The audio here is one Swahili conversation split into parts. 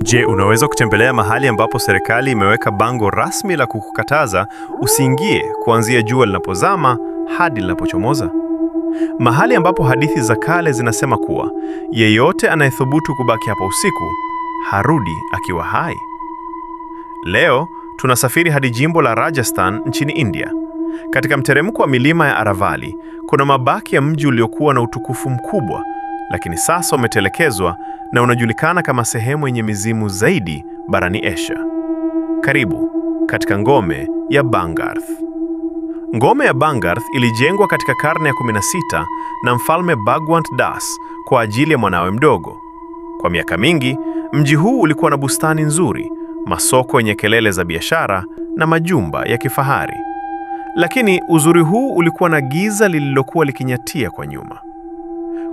Je, unaweza kutembelea mahali ambapo serikali imeweka bango rasmi la kukukataza usiingie kuanzia jua linapozama hadi linapochomoza? Mahali ambapo hadithi za kale zinasema kuwa yeyote anayethubutu kubaki hapa usiku harudi akiwa hai. Leo tunasafiri hadi jimbo la Rajasthan nchini India. Katika mteremko wa milima ya Aravalli kuna mabaki ya mji uliokuwa na utukufu mkubwa, lakini sasa umetelekezwa na unajulikana kama sehemu yenye mizimu zaidi barani Asia. Karibu katika ngome ya Bangarh. Ngome ya Bangarh ilijengwa katika karne ya 16 na mfalme Bhagwant Das kwa ajili ya mwanawe mdogo. Kwa miaka mingi, mji huu ulikuwa na bustani nzuri, masoko yenye kelele za biashara na majumba ya kifahari. Lakini uzuri huu ulikuwa na giza lililokuwa likinyatia kwa nyuma.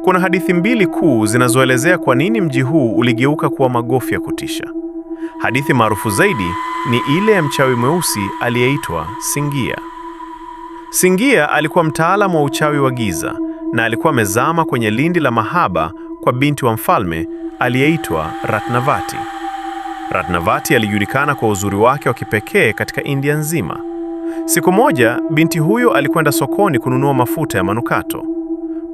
Kuna hadithi mbili kuu zinazoelezea kwa nini mji huu uligeuka kuwa magofu ya kutisha. Hadithi maarufu zaidi ni ile ya mchawi mweusi aliyeitwa Singia. Singia alikuwa mtaalamu wa uchawi wa giza na alikuwa amezama kwenye lindi la mahaba kwa binti wa mfalme aliyeitwa Ratnavati. Ratnavati alijulikana kwa uzuri wake wa kipekee katika India nzima. Siku moja, binti huyo alikwenda sokoni kununua mafuta ya manukato.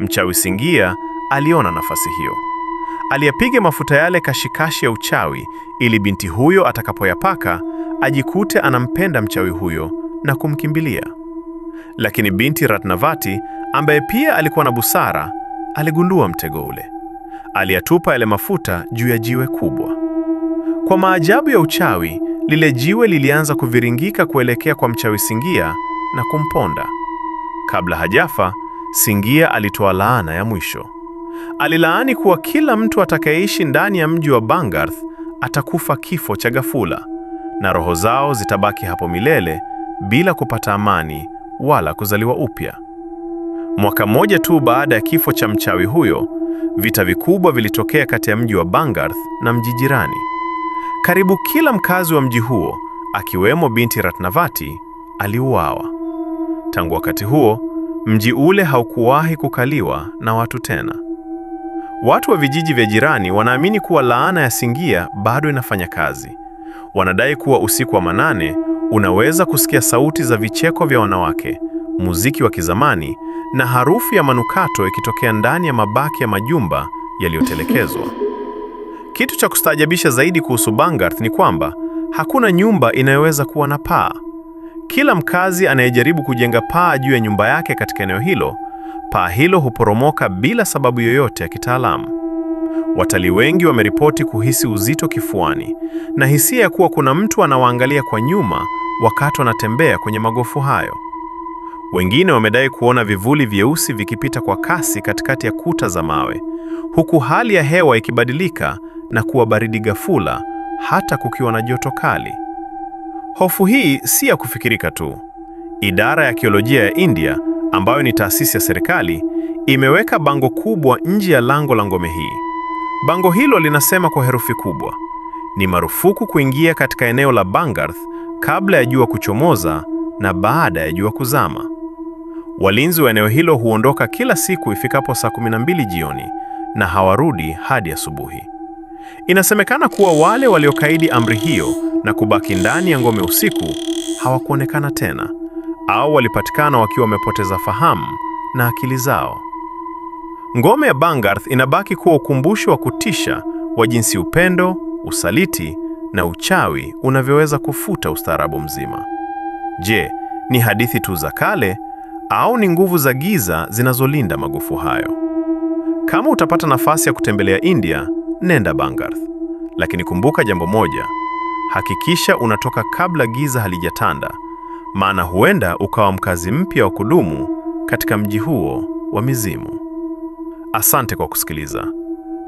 Mchawi Singia aliona nafasi hiyo. Aliyapiga mafuta yale kashikashi ya uchawi ili binti huyo atakapoyapaka ajikute anampenda mchawi huyo na kumkimbilia. Lakini binti Ratnavati, ambaye pia alikuwa na busara, aligundua mtego ule. Aliyatupa yale mafuta juu ya jiwe kubwa. Kwa maajabu ya uchawi, lile jiwe lilianza kuviringika kuelekea kwa mchawi Singia na kumponda. Kabla hajafa, Singia alitoa laana ya mwisho. Alilaani kuwa kila mtu atakayeishi ndani ya mji wa Bangarh atakufa kifo cha ghafula, na roho zao zitabaki hapo milele bila kupata amani wala kuzaliwa upya. Mwaka mmoja tu baada ya kifo cha mchawi huyo, vita vikubwa vilitokea kati ya mji wa Bangarh na mji jirani. Karibu kila mkazi wa mji huo, akiwemo binti Ratnavati, aliuawa. Tangu wakati huo, mji ule haukuwahi kukaliwa na watu tena. Watu wa vijiji vya jirani wanaamini kuwa laana ya Singia bado inafanya kazi. Wanadai kuwa usiku wa manane unaweza kusikia sauti za vicheko vya wanawake, muziki wa kizamani na harufu ya manukato ikitokea ndani ya mabaki ya majumba yaliyotelekezwa. Kitu cha kustaajabisha zaidi kuhusu Bangarh ni kwamba hakuna nyumba inayoweza kuwa na paa. Kila mkazi anayejaribu kujenga paa juu ya nyumba yake katika eneo hilo, paa hilo huporomoka bila sababu yoyote ya kitaalamu. Watalii wengi wameripoti kuhisi uzito kifuani na hisia ya kuwa kuna mtu anawaangalia kwa nyuma wakati wanatembea kwenye magofu hayo. Wengine wamedai kuona vivuli vyeusi vikipita kwa kasi katikati ya kuta za mawe, huku hali ya hewa ikibadilika na kuwa baridi ghafula hata kukiwa na joto kali. Hofu hii si ya kufikirika tu. Idara ya Arkeolojia ya India, ambayo ni taasisi ya serikali, imeweka bango kubwa nje ya lango la ngome hii. Bango hilo linasema kwa herufi kubwa, ni marufuku kuingia katika eneo la Bangarh kabla ya jua kuchomoza na baada ya jua kuzama. Walinzi wa eneo hilo huondoka kila siku ifikapo saa 12 jioni na hawarudi hadi asubuhi. Inasemekana kuwa wale waliokaidi amri hiyo na kubaki ndani ya ngome usiku hawakuonekana tena, au walipatikana wakiwa wamepoteza fahamu na akili zao. Ngome ya Bangarh inabaki kuwa ukumbusho wa kutisha wa jinsi upendo, usaliti na uchawi unavyoweza kufuta ustaarabu mzima. Je, ni hadithi tu za kale au ni nguvu za giza zinazolinda magofu hayo? Kama utapata nafasi ya kutembelea India, nenda Bangarh. Lakini kumbuka jambo moja, hakikisha unatoka kabla giza halijatanda, maana huenda ukawa mkazi mpya wa kudumu katika mji huo wa mizimu. Asante kwa kusikiliza.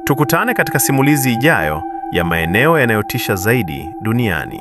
Tukutane katika simulizi ijayo ya maeneo yanayotisha zaidi duniani.